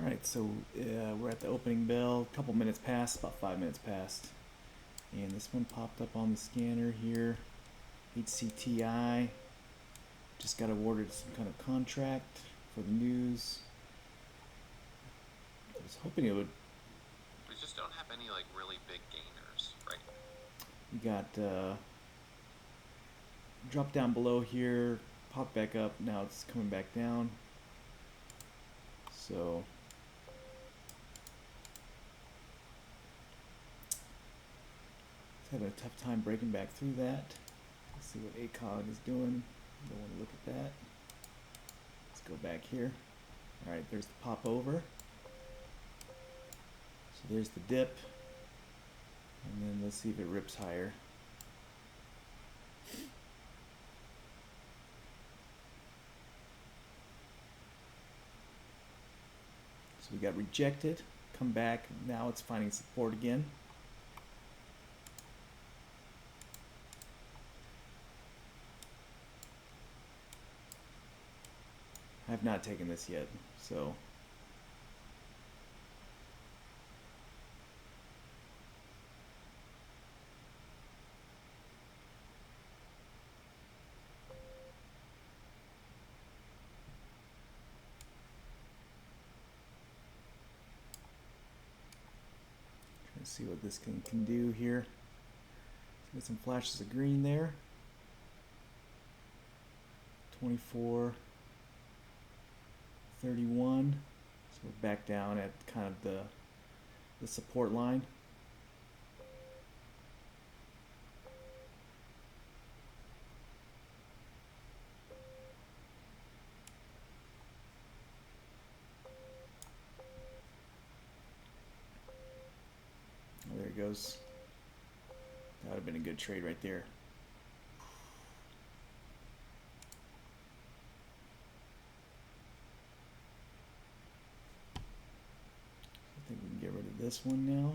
Alright, so we're at the opening bell, a couple minutes past, about 5 minutes past. And this one popped up on the scanner here. HCTI. Just got awarded some kind of contract for the news. I was hoping it would. We just don't have any like really big gainers, right? We got dropped down below here, popped back up, now it's coming back down. So it's having a tough time breaking back through that. Let's see what AKAN is doing. Don't want to look at that. Let's go back here. Alright, there's the pop over. So there's the dip. And then let's see if it rips higher. So we got rejected, come back, now it's finding support again. I have not taken this yet, so trying to see what this can do here. Get some flashes of green there. 24, 31. So we're back down at kind of the support line. Oh, there it goes. That would have been a good trade right there. I think we can get rid of this one now.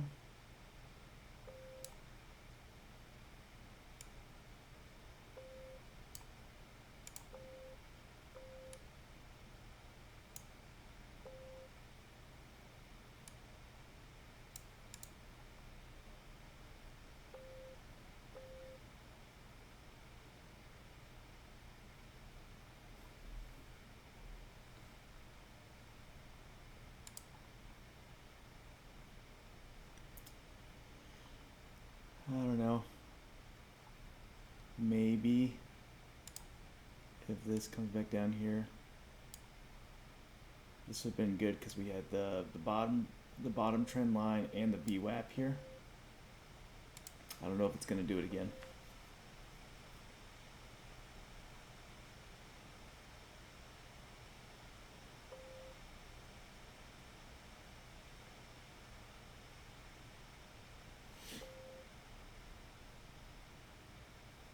I don't know. Maybe if this comes back down here, this would have been good because we had the bottom trend line and the VWAP here. I don't know if it's going to do it again.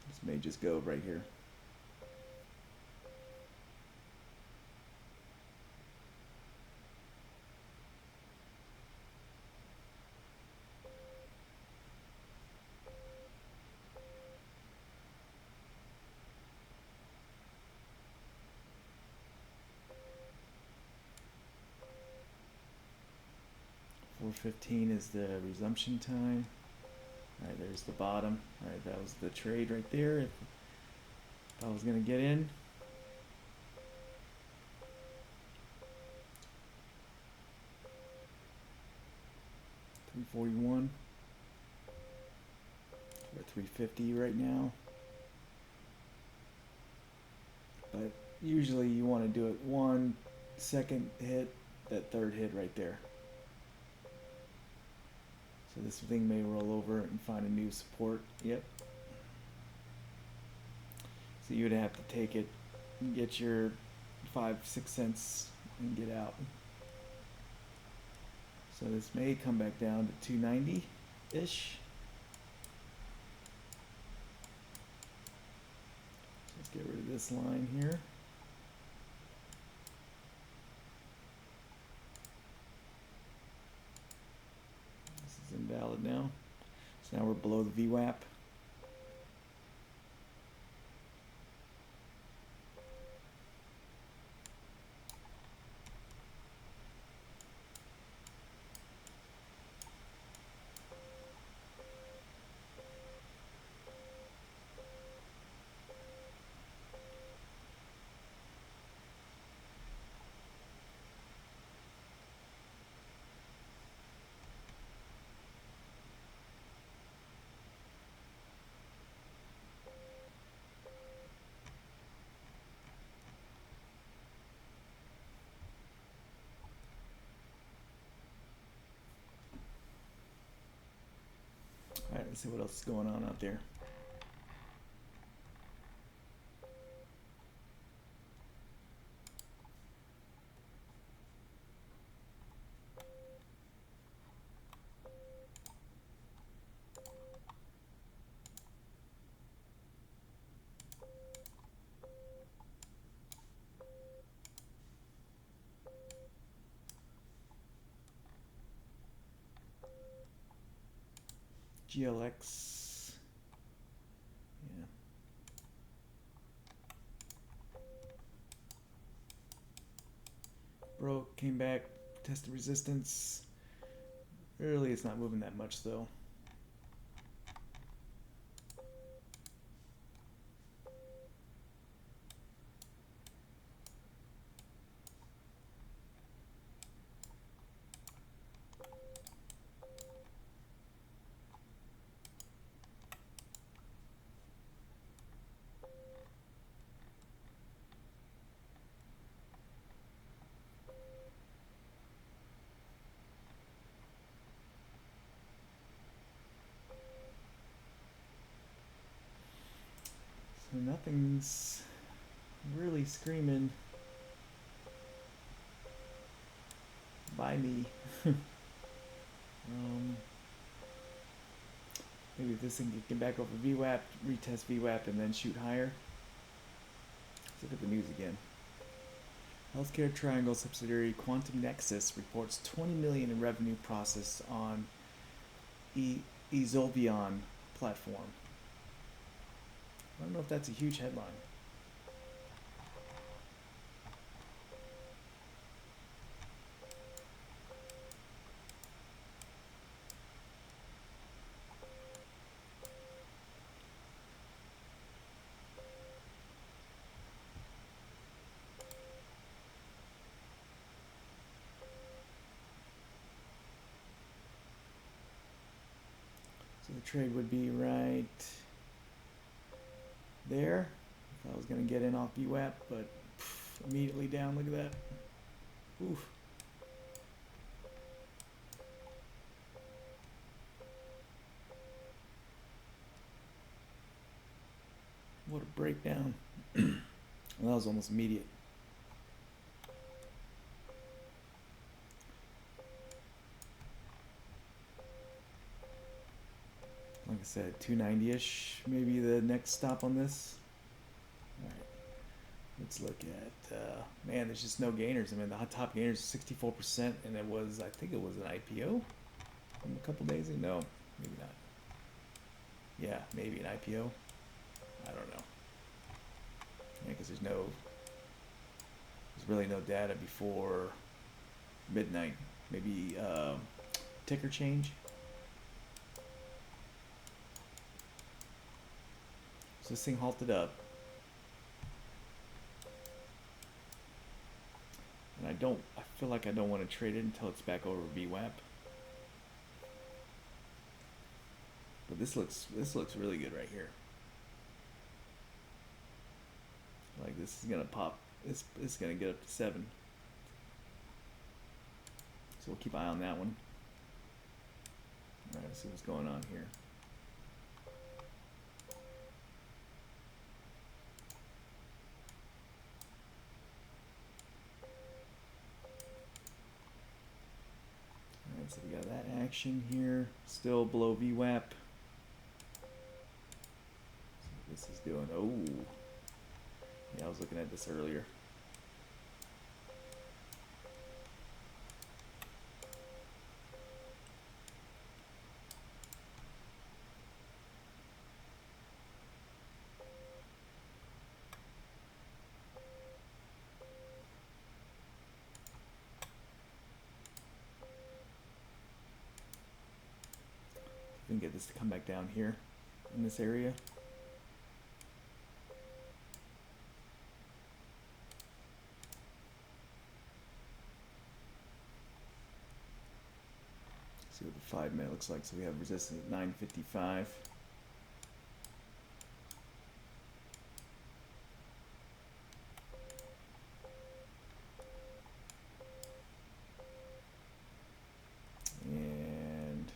This may just go right here. $4:15 is the resumption time. Alright, there's the bottom. Alright, that was the trade right there. If I was going to get in. $341. We're at $350 right now. But usually you want to do it one second hit, that third hit right there. So this thing may roll over and find a new support. Yep. So you would have to take it, get your 5-6 cents and get out. So this may come back down to 290-ish. Let's get rid of this line here. Invalid now. So now we're below the VWAP. let's see what else is going on out there. GLX. Yeah. Broke, came back, tested resistance. Really, it's not moving that much though. So nothing's really screaming by me. Maybe if this thing can get back over VWAP, retest VWAP, and then shoot higher. Let's look at the news again. Healthcare Triangle subsidiary Quantum Nexus reports 20 million in revenue processed on Ezolvion platform. I don't know if that's a huge headline. So the trade would be right there. If I was going to get in off VWAP, but immediately down. Look at that. Oof. What a breakdown. Well, that was almost immediate. Like I said, 290-ish, maybe the next stop on this. All right, let's look at, man, there's just no gainers. I mean, the top gainers is 64%, and it was, I think it was an IPO from a couple days ago. No, maybe not. Yeah, maybe an IPO. I don't know. Yeah, because there's really no data before midnight. Maybe ticker change. So this thing halted up. And I feel like I don't want to trade it until it's back over VWAP. But this looks really good right here. Like this is gonna pop. It's gonna get up to 7. So we'll keep an eye on that one. All right, let's see what's going on here. So we got that action here, still below VWAP. So what this is doing, oh, yeah, I was looking at this earlier. We can get this to come back down here in this area. See what the 5 minute looks like. So we have resistance at 955. And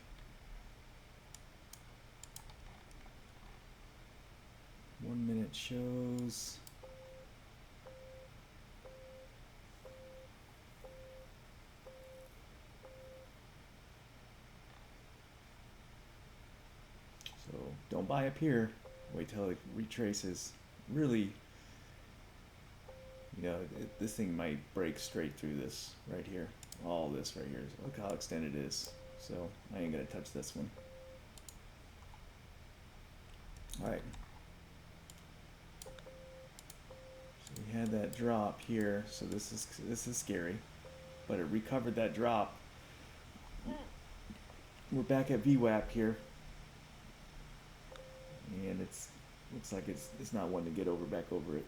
shows. So don't buy up here. Wait till it retraces. Really, you know, this thing might break straight through this right here. All this right here. Look how extended it is. So I ain't gonna touch this one. All right. So we had that drop here. So this is scary, but it recovered that drop. We're back at VWAP here, and it's looks like it's not one to get over back over it.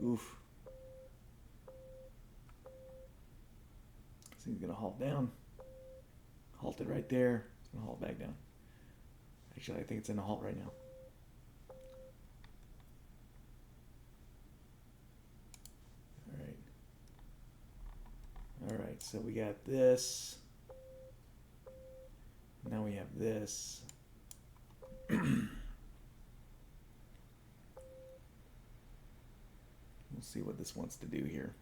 Oof. This thing's gonna halt down. Halted right there. It's gonna halt back down. Actually, I think it's in a halt right now. All right, so we got this. Now we have this. We'll see what this wants to do here.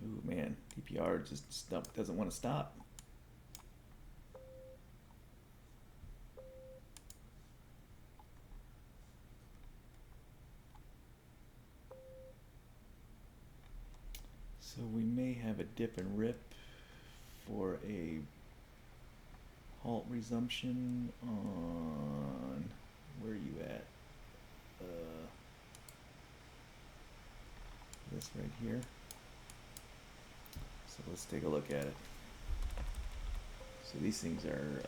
Ooh, man, DPR just doesn't want to stop. So we may have a dip and rip for a halt resumption on, where are you at? This right here. So let's take a look at it. So these things are,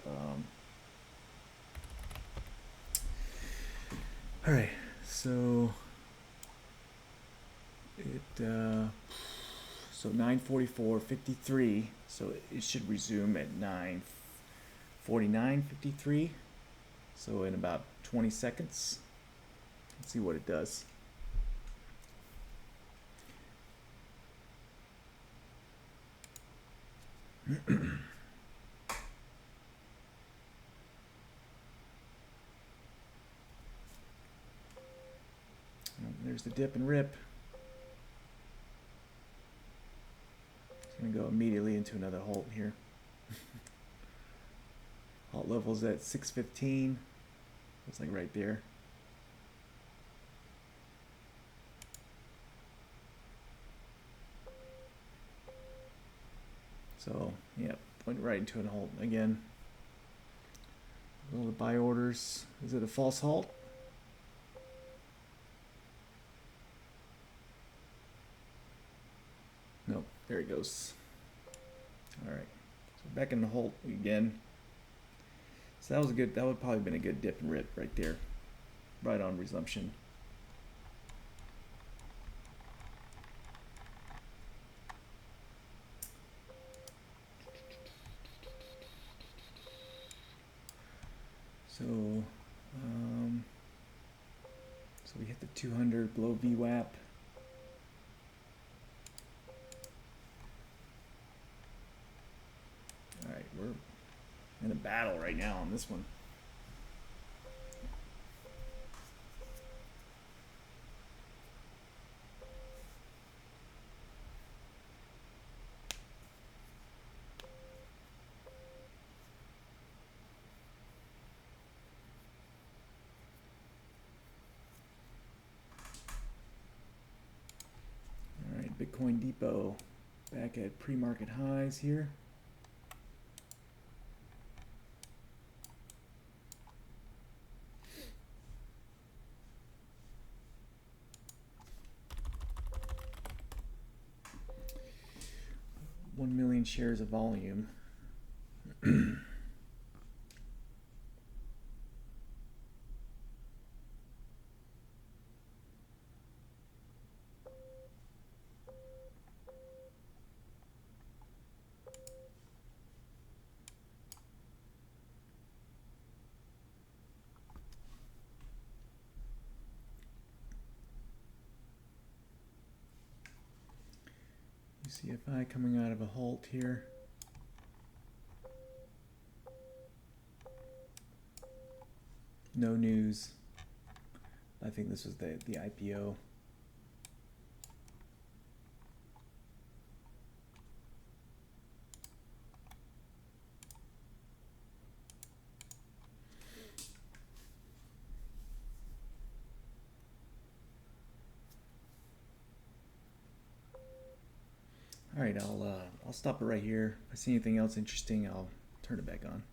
all right, so it, so 9:44:53, so it should resume at 9:49:53, so in about 20 seconds. Let's see what it does. There's the dip and rip. It's going to go immediately into another halt here. Halt level's at 6:15. Looks like right there. So, yeah, went right into a halt again. All the buy orders. Is it a false halt? Nope, there it goes. All right, so back in the halt again. So that was a good, that would probably have been a good dip and rip right there. Right on resumption. So, so we hit the 200 below VWAP. All right, we're in a battle right now on this one. Bitcoin Depot back at pre-market highs here. $1 million shares of volume. CFI coming out of a halt here. No news. I think this was the IPO. All right, I'll stop it right here. If I see anything else interesting, I'll turn it back on.